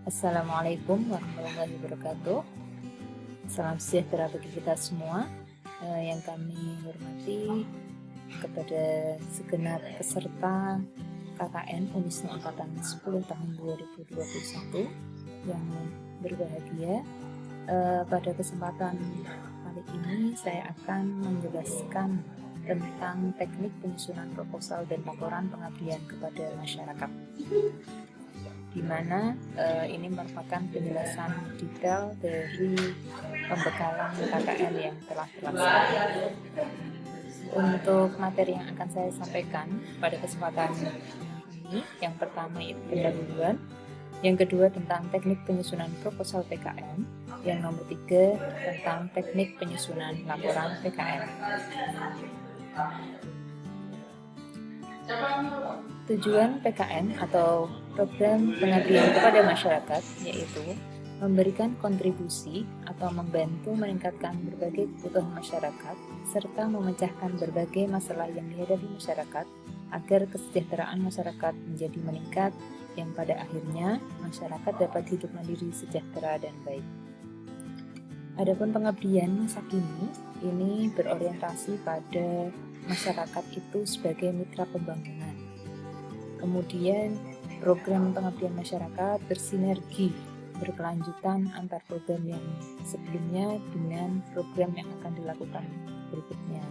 Assalamualaikum warahmatullahi wabarakatuh. Salam sejahtera bagi kita semua. Yang kami hormati kepada segenap peserta KKN Unisnu Angkatan 10 tahun 2021 yang berbahagia. Pada kesempatan kali ini saya akan menjelaskan tentang teknik penyusunan proposal dan laporan pengabdian kepada masyarakat, di mana ini merupakan penjelasan detail dari pembekalan KKN yang telah terlaksana. Untuk materi yang akan saya sampaikan pada kesempatan ini, yang pertama itu pendahuluan, yang kedua tentang teknik penyusunan proposal PKN, yang nomor 3 tentang teknik penyusunan laporan PKN. Tujuan PKN atau program pengabdian kepada masyarakat yaitu memberikan kontribusi atau membantu meningkatkan berbagai kebutuhan masyarakat serta memecahkan berbagai masalah yang dihadapi masyarakat agar kesejahteraan masyarakat menjadi meningkat, yang pada akhirnya masyarakat dapat hidup mandiri, sejahtera, dan baik. Adapun pengabdian masa kini ini berorientasi pada masyarakat itu sebagai mitra pembangunan. Kemudian program pengabdian masyarakat bersinergi, berkelanjutan antar program yang sebelumnya dengan program yang akan dilakukan berikutnya.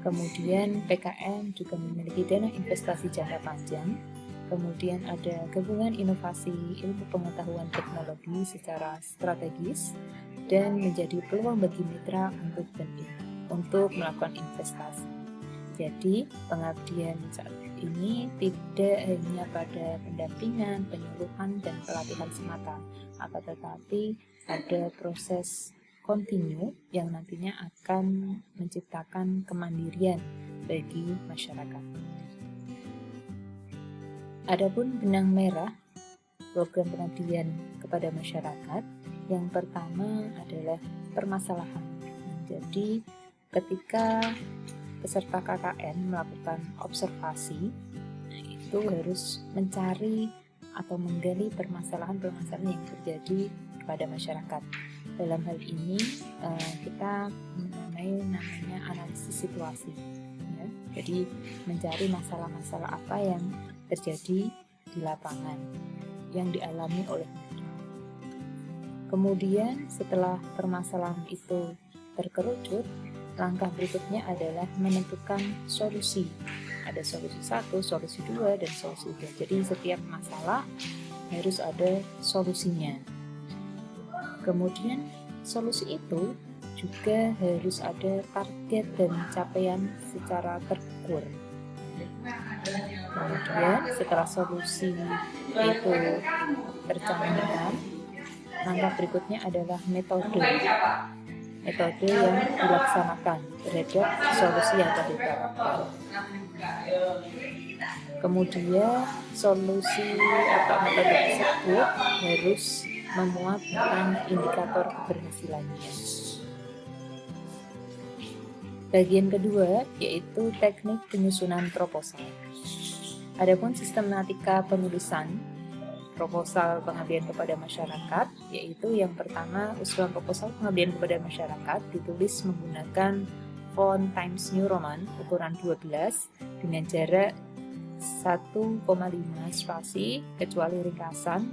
Kemudian PKN juga memiliki dana investasi jangka panjang. Kemudian ada gabungan inovasi ilmu pengetahuan teknologi secara strategis dan menjadi peluang bagi mitra untuk melakukan investasi. Jadi pengabdian saat ini tidak hanya pada pendampingan, penyuluhan, dan pelatihan semata, akan tetapi ada proses kontinu yang nantinya akan menciptakan kemandirian bagi masyarakat. Adapun benang merah program pengabdian kepada masyarakat, yang pertama adalah permasalahan. Jadi ketika peserta KKN melakukan observasi, itu harus mencari atau menggali permasalahan-permasalahan yang terjadi kepada masyarakat. Dalam hal ini kita namanya analisis situasi. Ya. Jadi mencari masalah-masalah apa yang terjadi di lapangan yang dialami oleh mitra. Kemudian setelah permasalahan itu terkerucut, langkah berikutnya adalah menentukan solusi. Ada solusi 1, solusi 2, dan solusi 3. Jadi setiap masalah harus ada solusinya. Kemudian solusi itu juga harus ada target dan capaian secara terukur. Kemudian setelah solusi itu tercantum, langkah berikutnya adalah metode yang dilaksanakan terhadap solusi yang telah diterapkan. Kemudian solusi atau metode tersebut harus memuat tentang indikator keberhasilannya. Bagian kedua yaitu teknik penyusunan proposal. Adapun sistematika penulisan proposal pengabdian kepada masyarakat, yaitu yang pertama, usulan proposal pengabdian kepada masyarakat ditulis menggunakan font Times New Roman ukuran 12 dengan jarak 1,5 spasi kecuali ringkasan.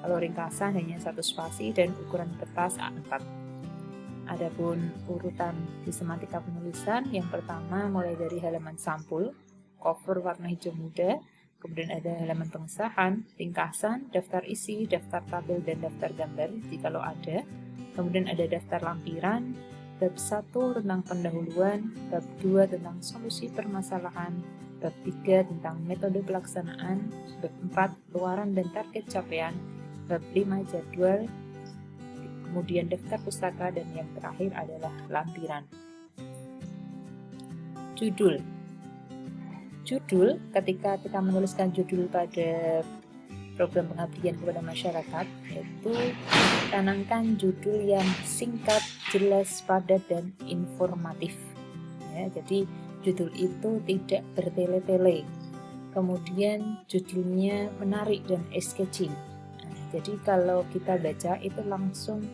Kalau ringkasan hanya 1 spasi dan ukuran kertas A4. Adapun urutan sistematika penulisan, yang pertama mulai dari halaman sampul, cover warna hijau muda, kemudian ada halaman pengesahan, ringkasan, daftar isi, daftar tabel, dan daftar gambar jikalau ada. Kemudian ada daftar lampiran, bab 1 tentang pendahuluan, bab 2 tentang solusi permasalahan, bab 3 tentang metode pelaksanaan, bab 4 luaran dan target capaian, bab 5 jadwal, kemudian daftar pustaka, dan yang terakhir adalah lampiran. Judul, ketika kita menuliskan judul pada program pengabdian kepada masyarakat, yaitu canangkan judul yang singkat, jelas, padat, dan informatif. Ya, jadi judul itu tidak bertele-tele. Kemudian judulnya menarik dan eye-catching. Jadi kalau kita baca itu langsung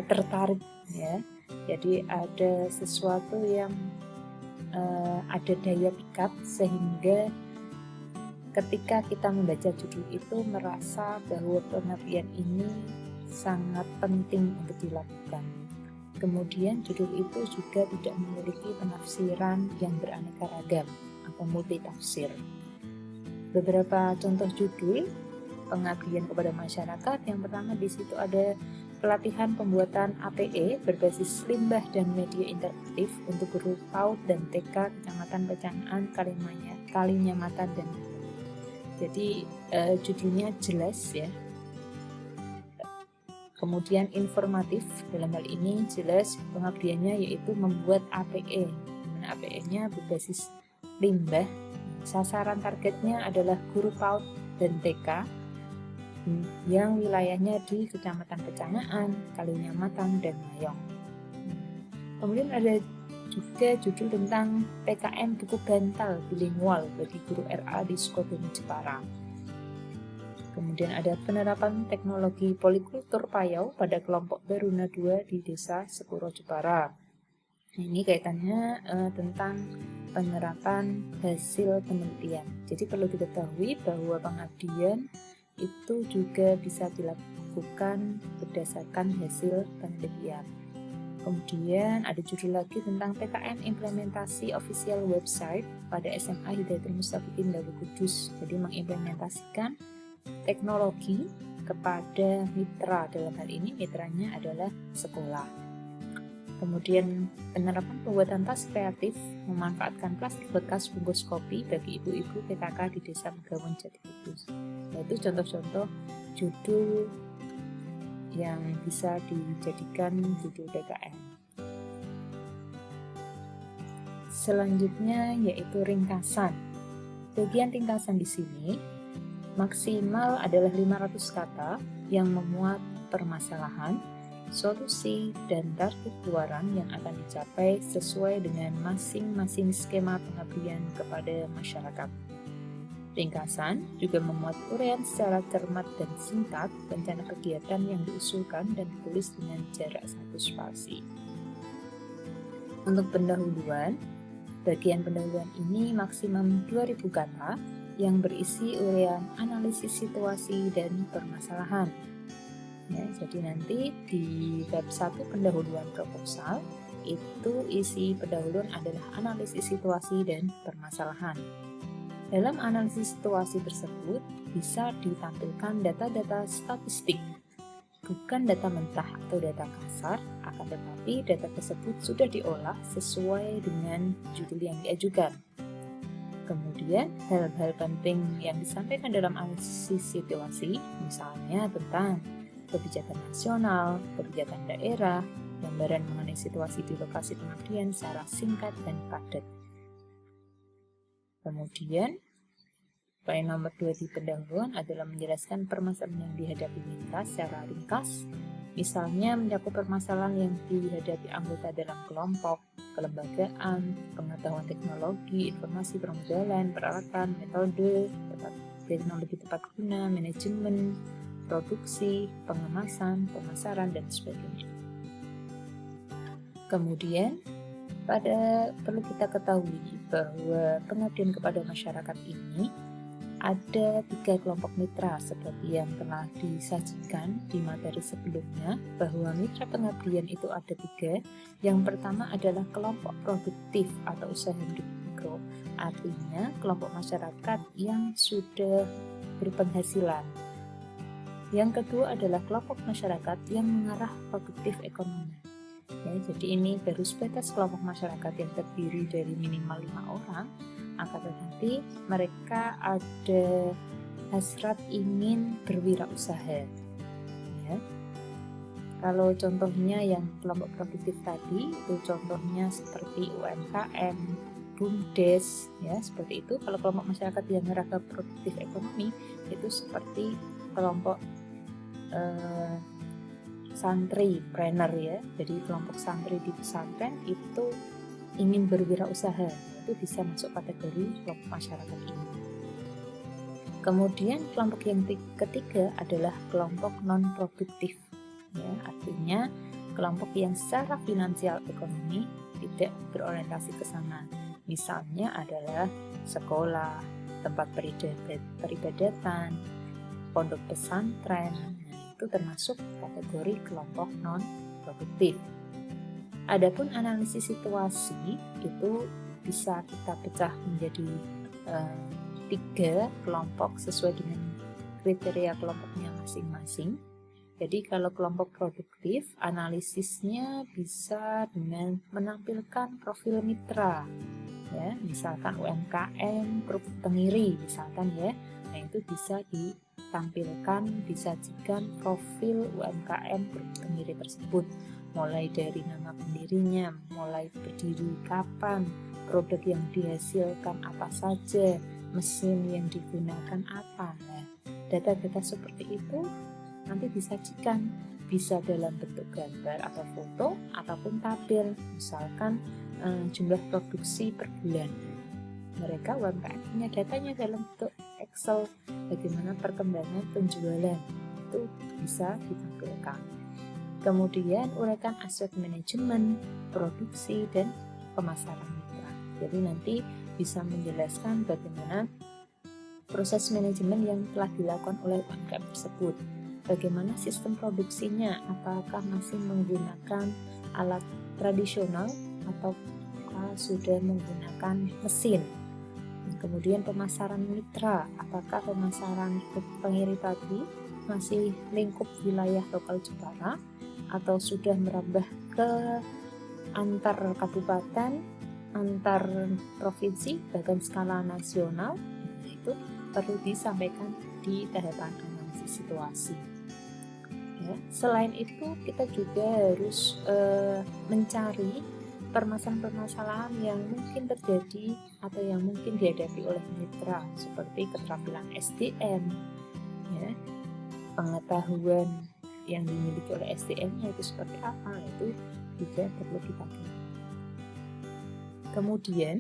tertarik ya. Jadi ada sesuatu yang ada daya pikat sehingga ketika kita membaca judul itu merasa bahwa pengabdian ini sangat penting untuk dilakukan. Kemudian judul itu juga tidak memiliki penafsiran yang beraneka ragam atau multitafsir. Beberapa contoh judul pengabdian kepada masyarakat, yang pertama di situ ada pelatihan pembuatan APE berbasis limbah dan media interaktif untuk guru PAUD dan TK Kecamatan Pecangan, Kalinyamatan dan jadi judulnya jelas ya. Kemudian informatif, dalam hal ini jelas pengabdiannya yaitu membuat APE. APE-nya berbasis limbah. Sasaran targetnya adalah guru PAUD dan TK yang wilayahnya di Kecamatan Pecangaan, Kalinyamatan, dan Mayong. Kemudian ada juga judul tentang PKN buku bantal bilingual bagi guru RA di Sukabumi Jepara. Kemudian ada penerapan teknologi polikultur payau pada kelompok Baruna 2 di Desa Sekuro Jepara. Ini kaitannya tentang penerapan hasil penelitian. Jadi perlu diketahui bahwa pengabdian itu juga bisa dilakukan berdasarkan hasil penelitian. Kemudian ada judul lagi tentang PKN implementasi official website pada SMA Hidayatul Mustaqim Dawu Kudus. Jadi mengimplementasikan teknologi kepada mitra, dalam hal ini mitranya adalah sekolah. Kemudian penerapan pembuatan tas kreatif memanfaatkan plastik bekas bungkus kopi bagi ibu-ibu PKK di Desa Megawon Jati Kudus. Nah, itu contoh-contoh judul yang bisa dijadikan judul PKN. Selanjutnya yaitu ringkasan. Bagian ringkasan di sini maksimal adalah 500 kata yang memuat permasalahan, solusi, dan target keluaran yang akan dicapai sesuai dengan masing-masing skema pengabdian kepada masyarakat. Ringkasan juga memuat uraian secara cermat dan singkat rencana kegiatan yang diusulkan dan ditulis dengan jarak 1 spasi. Untuk pendahuluan, bagian pendahuluan ini maksimum 2000 kata yang berisi uraian analisis situasi dan permasalahan. Ya, jadi nanti di bab 1 pendahuluan proposal itu isi pendahuluan adalah analisis situasi dan permasalahan. Dalam analisis situasi tersebut bisa ditampilkan data-data statistik, bukan data mentah atau data kasar, akan tetapi data tersebut sudah diolah sesuai dengan judul yang diajukan. Kemudian hal-hal penting yang disampaikan dalam analisis situasi, misalnya tentang kebijakan nasional, kebijakan daerah, gambaran mengenai situasi di lokasi pengabdian secara singkat dan padat. Kemudian, poin nomor 2 di pendahuluan adalah menjelaskan permasalahan yang dihadapi mitra secara ringkas, misalnya mencakup permasalahan yang dihadapi anggota dalam kelompok, kelembagaan, pengetahuan teknologi, informasi permodalan, peralatan, metode, teknologi tepat guna, manajemen, produksi, pengemasan, pemasaran, dan sebagainya. Kemudian, perlu kita ketahui bahwa pengabdian kepada masyarakat ini ada 3 kelompok mitra seperti yang telah disajikan di materi sebelumnya, bahwa mitra pengabdian itu ada 3. Yang pertama adalah kelompok produktif atau usaha mikro, artinya kelompok masyarakat yang sudah berpenghasilan. Yang kedua adalah kelompok masyarakat yang mengarah produktif ekonomi. Ya, jadi ini baru sebatas kelompok masyarakat yang terdiri dari minimal 5 orang, akan tetapi mereka ada hasrat ingin berwirausaha. Ya. Kalau contohnya yang kelompok produktif tadi, itu contohnya seperti UMKM, BUMDes, ya seperti itu. Kalau kelompok masyarakat yang mengarah ke produktif ekonomi, itu seperti kelompok santri trainer ya. Jadi kelompok santri di pesantren itu ingin berwirausaha, itu bisa masuk kategori kelompok masyarakat ini. Kemudian kelompok yang ketiga adalah kelompok non-produktif. Ya, artinya kelompok yang secara finansial ekonomi tidak berorientasi ke sana. Misalnya adalah sekolah, tempat peribadatan, pondok pesantren. Nah, itu termasuk kategori kelompok non-produktif. Adapun analisis situasi itu bisa kita pecah menjadi 3 kelompok sesuai dengan kriteria kelompoknya masing-masing. Jadi kalau kelompok produktif, analisisnya bisa dengan menampilkan profil mitra, ya, misalkan UMKM Kerupuk Tenggiri, misalkan ya. Nah, itu bisa ditampilkan, disajikan profil UMKM Kerupuk Tenggiri tersebut, mulai dari nama pendirinya, mulai berdiri kapan, produk yang dihasilkan apa saja, mesin yang digunakan apa. Nah, data-data seperti itu nanti disajikan, bisa dalam bentuk gambar atau foto ataupun tabel, misalkan jumlah produksi per bulan. Mereka UMKM punya datanya dalam bentuk Excel, bagaimana perkembangan penjualan, itu bisa ditampilkan. Kemudian uraikan aspek manajemen, produksi, dan pemasaran mitra. Jadi nanti bisa menjelaskan bagaimana proses manajemen yang telah dilakukan oleh UMKM tersebut. Bagaimana sistem produksinya, apakah masih menggunakan alat tradisional atau sudah menggunakan mesin. Kemudian pemasaran mitra, apakah pemasaran Tenggiri tadi masih lingkup wilayah lokal Jepara atau sudah merambah ke antar kabupaten, antar provinsi, bahkan skala nasional. Itu perlu disampaikan di tahapan analisis situasi. Ya, selain itu kita juga harus mencari permasalahan-permasalahan yang mungkin terjadi atau yang mungkin dihadapi oleh mitra, seperti keterampilan SDM, ya, pengetahuan yang dimiliki oleh SDM-nya itu seperti apa, itu juga perlu kita lihat. Kemudian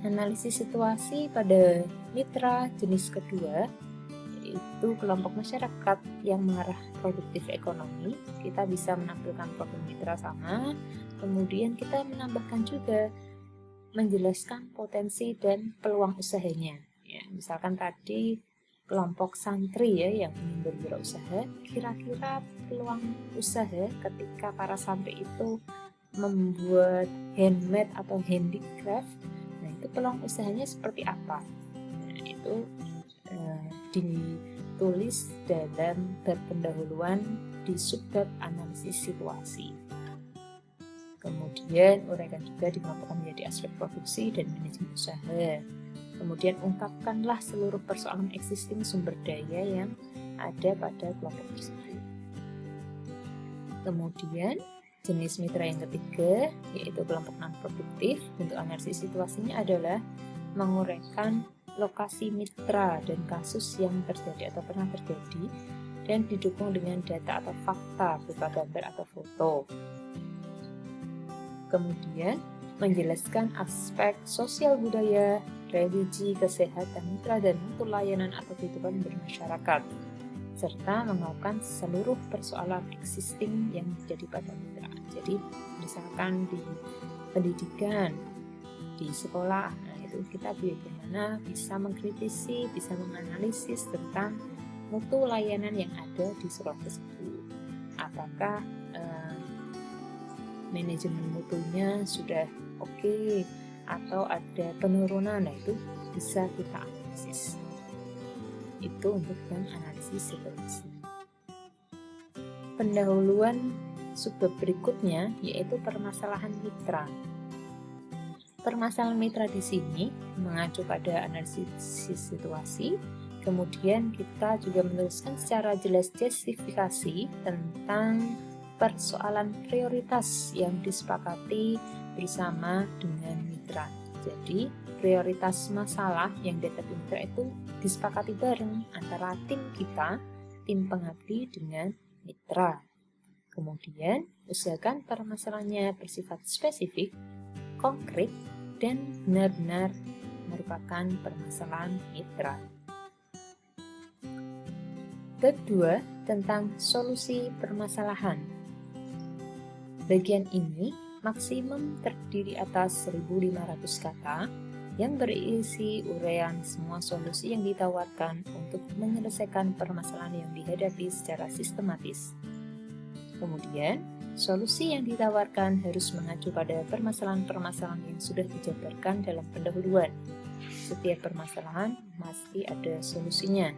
analisis situasi pada mitra jenis kedua, yaitu kelompok masyarakat yang mengarah produktif ekonomi. Kita bisa menampilkan profil mitra sama, kemudian kita menambahkan juga menjelaskan potensi dan peluang usahanya. Ya, misalkan tadi kelompok santri ya yang ingin berwirausaha, kira-kira peluang usaha ketika para santri itu membuat handmade atau handicraft, nah itu peluang usahanya seperti apa? Nah, itu ditulis dalam bab pendahuluan di subbab analisis situasi. Kemudian uraikan juga dikelompokkan menjadi aspek produksi dan manajemen usaha. Kemudian ungkapkanlah seluruh persoalan existing sumber daya yang ada pada kelompok tersebut. Kemudian jenis mitra yang ketiga, yaitu kelompok non-produktif. Untuk analisis situasinya adalah menguraikan lokasi mitra dan kasus yang terjadi atau pernah terjadi dan didukung dengan data atau fakta berupa gambar atau foto. Kemudian menjelaskan aspek sosial budaya, religi, kesehatan mitra, dan mutu layanan atau kehidupan bermasyarakat, serta mengungkapkan seluruh persoalan existing yang terjadi pada mitra. Jadi misalkan di pendidikan, di sekolah, nah itu kita bagaimana bisa mengkritisi, bisa menganalisis tentang mutu layanan yang ada di sekolah tersebut. Apakah manajemen mutunya sudah oke, atau ada penurunan, nah itu bisa kita analisis. Itu untuk yang analisis situasi. Pendahuluan subbab berikutnya yaitu permasalahan mitra. Permasalahan mitra di sini mengacu pada analisis situasi. Kemudian kita juga menuliskan secara jelas justifikasi tentang persoalan prioritas yang disepakati bersama dengan mitra. Jadi prioritas masalah yang dihadapi mitra itu disepakati bareng antara tim kita, tim pengabdi dengan mitra. Kemudian usahakan permasalahannya bersifat spesifik, konkret, dan benar-benar merupakan permasalahan mitra. Kedua, tentang solusi permasalahan. Bagian ini maksimum terdiri atas 1.500 kata yang berisi uraian semua solusi yang ditawarkan untuk menyelesaikan permasalahan yang dihadapi secara sistematis. Kemudian, solusi yang ditawarkan harus mengacu pada permasalahan-permasalahan yang sudah dijabarkan dalam pendahuluan. Setiap permasalahan pasti ada solusinya.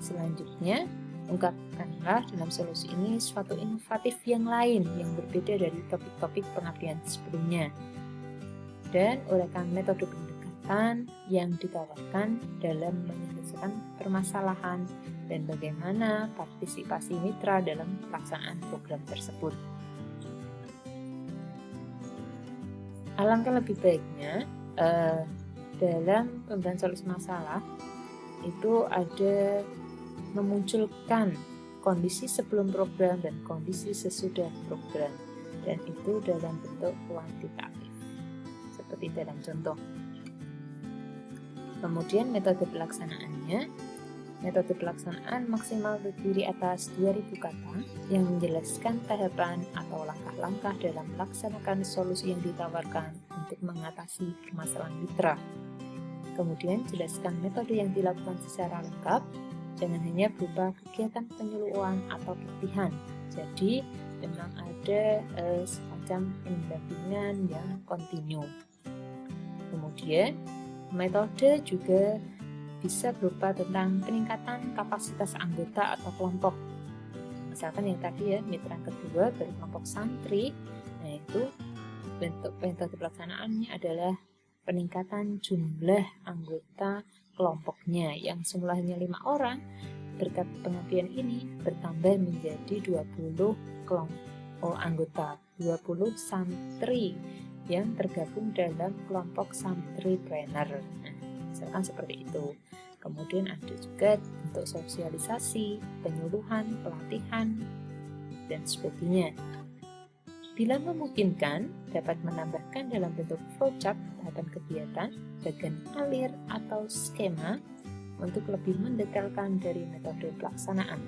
Selanjutnya, ungkapkanlah dalam solusi ini suatu inovatif yang lain yang berbeda dari topik-topik pengabdian sebelumnya. Dan uraikan metode pendekatan yang ditawarkan dalam menyelesaikan permasalahan dan bagaimana partisipasi mitra dalam pelaksanaan program tersebut. Alangkah lebih baiknya dalam pemberian solusi masalah itu ada memunculkan kondisi sebelum program dan kondisi sesudah program, dan itu dalam bentuk kuantitatif seperti dalam contoh. Kemudian metode pelaksanaannya, metode pelaksanaan maksimal terdiri atas 2.000 kata yang menjelaskan tahapan atau langkah-langkah dalam melaksanakan solusi yang ditawarkan untuk mengatasi permasalahan mitra. Kemudian jelaskan metode yang dilakukan secara lengkap, jangan hanya berupa kegiatan penyuluhan atau pelatihan. Jadi memang ada semacam pendampingan yang kontinu. Kemudian metode juga bisa berupa tentang peningkatan kapasitas anggota atau kelompok. Misalkan yang tadi ya, mitra kedua berkelompok santri, nah itu bentuk metode pelaksanaannya adalah peningkatan jumlah anggota kelompoknya yang semulanya 5 orang, berkat pengabdian ini bertambah menjadi 20 kelompok anggota, 20 santri yang tergabung dalam kelompok santri trainer. Nah, misalkan seperti itu. Kemudian ada juga bentuk sosialisasi, penyuluhan, pelatihan, dan sebagainya. Bila memungkinkan, dapat menambahkan dalam bentuk flowchart tahapan kegiatan, bagian alir atau skema untuk lebih mendetailkan dari metode pelaksanaan.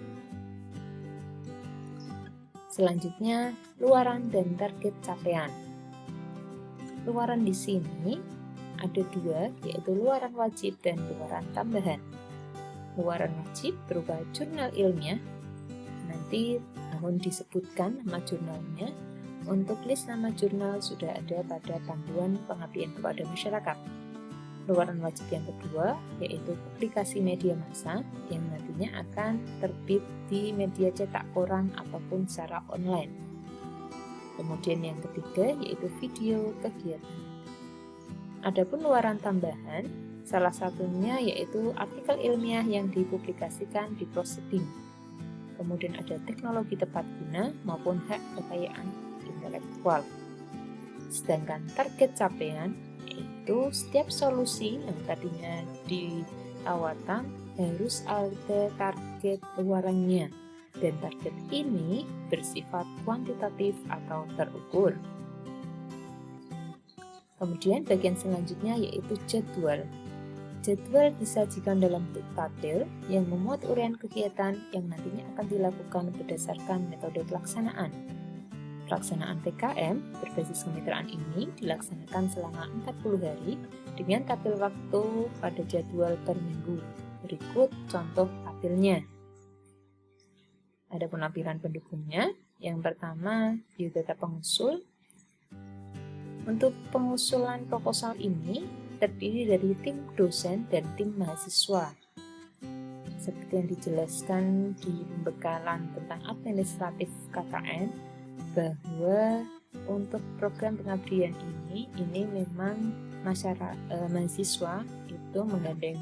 Selanjutnya, luaran dan target capaian. Luaran di sini ada 2, yaitu luaran wajib dan luaran tambahan. Luaran wajib berupa jurnal ilmiah, nanti mohon disebutkan nama jurnalnya. Untuk list nama jurnal sudah ada pada panduan pengabdian kepada masyarakat. Luaran wajib yang kedua yaitu publikasi media massa yang nantinya akan terbit di media cetak koran ataupun secara online. Kemudian yang ketiga yaitu video kegiatan. Adapun luaran tambahan, salah satunya yaitu artikel ilmiah yang dipublikasikan di proceeding. Kemudian ada teknologi tepat guna maupun hak kekayaan intelektual. Sedangkan target capaian yaitu setiap solusi yang tadinya ditawarkan harus ada target luarannya, dan target ini bersifat kuantitatif atau terukur. Kemudian bagian selanjutnya yaitu jadwal. Jadwal disajikan dalam bentuk tabel yang memuat uraian kegiatan yang nantinya akan dilakukan berdasarkan metode pelaksanaan. Pelaksanaan PKM berbasis kemitraan ini dilaksanakan selama 40 hari dengan tabel waktu pada jadwal per minggu. Berikut contoh tabelnya. Ada penampilan pendukungnya. Yang pertama, biodata pengusul. Untuk pengusulan proposal ini terdiri dari tim dosen dan tim mahasiswa. Seperti yang dijelaskan di pembekalan tentang administratif KKN, bahwa untuk program pengabdian ini memang mahasiswa itu menggandeng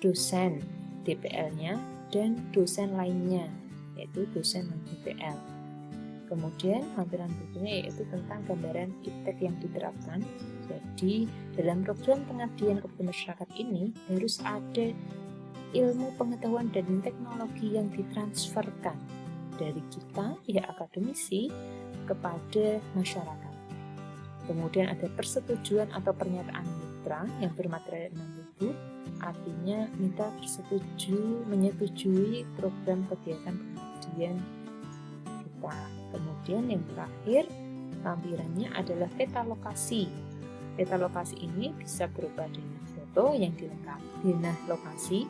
dosen DPL-nya dan dosen lainnya, yaitu dosen non-DPL. Kemudian lampiran berikutnya yaitu tentang gambaran iptek yang diterapkan. Jadi dalam program pengabdian kepada masyarakat ini harus ada ilmu pengetahuan dan teknologi yang ditransferkan dari kita, pihak akademisi, kepada masyarakat. Kemudian ada persetujuan atau pernyataan mitra yang bermaterai 6.000, artinya mitra menyetujui program kegiatan pengabdian kita. Kemudian yang terakhir, lampirannya adalah peta lokasi. Peta lokasi ini bisa berupa dengan foto yang dilengkapi dengan lokasi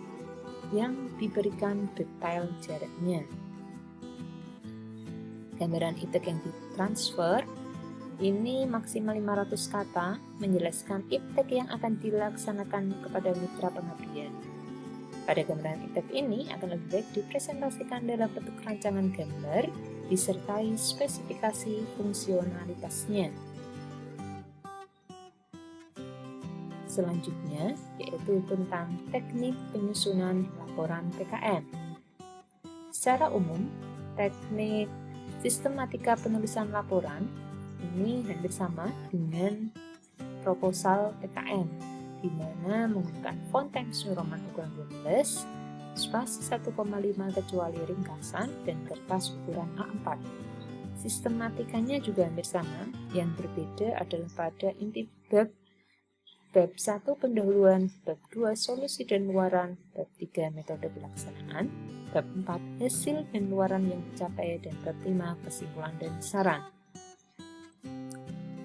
yang diberikan detail jaraknya. Gambaran ITEK yang ditransfer ini maksimal 500 kata menjelaskan ITEK yang akan dilaksanakan kepada mitra pengabdian. Pada gambaran ITEK ini akan lebih baik dipresentasikan dalam bentuk rancangan gambar disertai spesifikasi fungsionalitasnya. Selanjutnya yaitu tentang teknik penyusunan laporan PKM. Secara umum, teknik sistematika penulisan laporan ini hampir sama dengan proposal PKM, di mana menggunakan font Times New Roman ukuran 12, spasi 1,5 kecuali ringkasan, dan kertas ukuran A4. Sistematikanya juga hampir sama, yang berbeda adalah pada inti bab 1 pendahuluan, bab 2 solusi dan luaran, bab 3 metode pelaksanaan, bab 4 hasil dan luaran yang dicapai, dan bab 5 kesimpulan dan saran.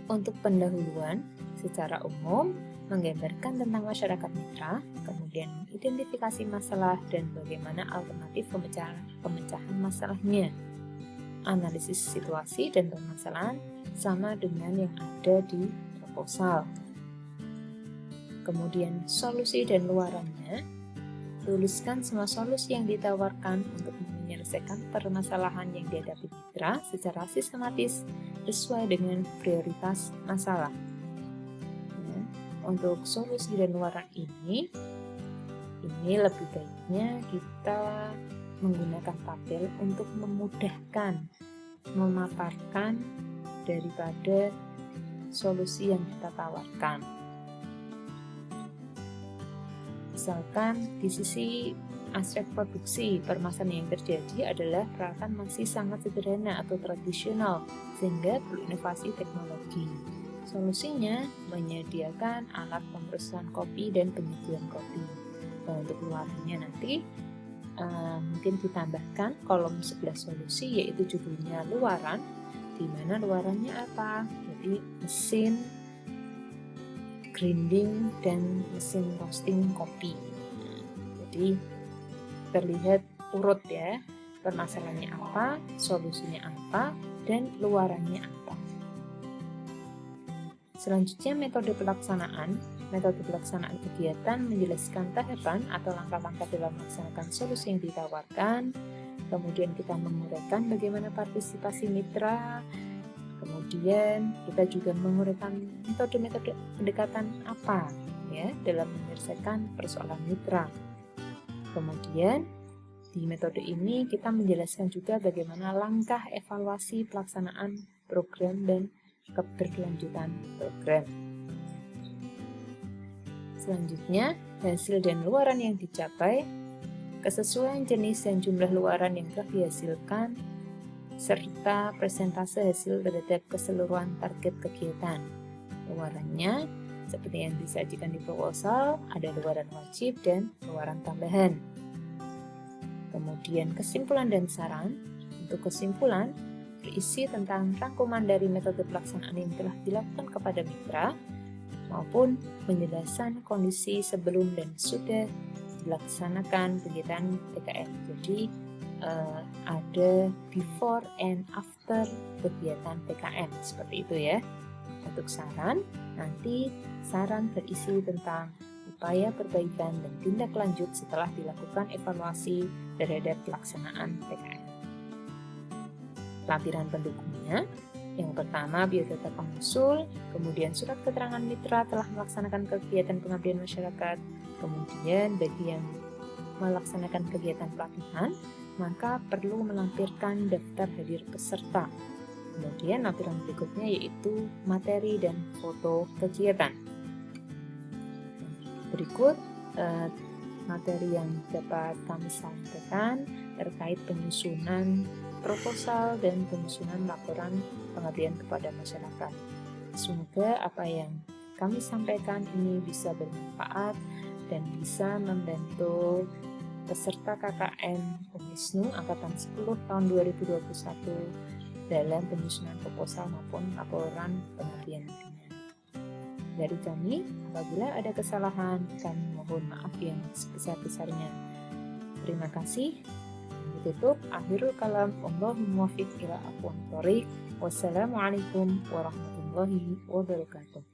Untuk pendahuluan, secara umum menggambarkan tentang masyarakat mitra, kemudian mengidentifikasi masalah dan bagaimana alternatif pemecahan masalahnya. Analisis situasi dan permasalahan sama dengan yang ada di proposal. Kemudian solusi dan luarannya, tuliskan semua solusi yang ditawarkan untuk menyelesaikan permasalahan yang dihadapi mitra secara sistematis sesuai dengan prioritas masalah. Untuk solusi dan luaran ini lebih baiknya kita menggunakan tabel untuk memudahkan memaparkan daripada solusi yang kita tawarkan. Misalkan di sisi aspek produksi, permasalahan yang terjadi adalah peralatan masih sangat sederhana atau tradisional, sehingga perlu inovasi teknologi. Solusinya menyediakan alat pemrosesan kopi dan penyediaan kopi. Dan untuk luarannya nanti mungkin ditambahkan kolom sebelah solusi, yaitu judulnya luaran, di mana luarannya apa? Jadi mesin grinding dan mesin roasting kopi. Jadi terlihat urut ya, permasalahannya apa, solusinya apa, dan luarannya apa. Selanjutnya metode pelaksanaan. Metode pelaksanaan kegiatan menjelaskan tahapan atau langkah-langkah dalam melaksanakan solusi yang ditawarkan. Kemudian kita menguraikan bagaimana partisipasi mitra. Kemudian kita juga menguraikan metode-metode pendekatan apa ya dalam menyelesaikan persoalan mitra. Kemudian di metode ini kita menjelaskan juga bagaimana langkah evaluasi pelaksanaan program dan keberlanjutan program. Selanjutnya, hasil dan luaran yang dicapai, kesesuaian jenis dan jumlah luaran yang telah dihasilkan, serta persentase hasil terhadap keseluruhan target kegiatan. Luarannya, seperti yang disajikan di proposal, ada luaran wajib dan luaran tambahan. Kemudian kesimpulan dan saran. Untuk kesimpulan, berisi tentang rangkuman dari metode pelaksanaan yang telah dilakukan kepada mitra, maupun penjelasan kondisi sebelum dan sudah dilaksanakan kegiatan PKM. Jadi ada before and after kegiatan PKM, seperti itu ya. Untuk saran, nanti saran berisi tentang upaya perbaikan dan tindak lanjut setelah dilakukan evaluasi terhadap pelaksanaan PKM. Lampiran pendukungnya, yang pertama biodata pengusul, kemudian surat keterangan mitra telah melaksanakan kegiatan pengabdian masyarakat, kemudian bagi yang melaksanakan kegiatan pelatihan, maka perlu melampirkan daftar hadir peserta. Kemudian lampiran berikutnya yaitu materi dan foto kegiatan. Berikut materi yang dapat kami sampaikan terkait penyusunan proposal dan penyusunan laporan pengabdian kepada masyarakat. Semoga apa yang kami sampaikan ini bisa bermanfaat dan bisa membantu peserta KKN Unisnu Angkatan 10 tahun 2021 dalam penyusunan proposal maupun laporan pengabdian nantinya. Dari kami, apabila ada kesalahan, kami mohon maaf yang sebesar-besarnya. Terima kasih. Ditutup, akhirul kalam, Allahumma muwaffiq ila aqwamit thoriq. Wassalamualaikum warahmatullahi wabarakatuh.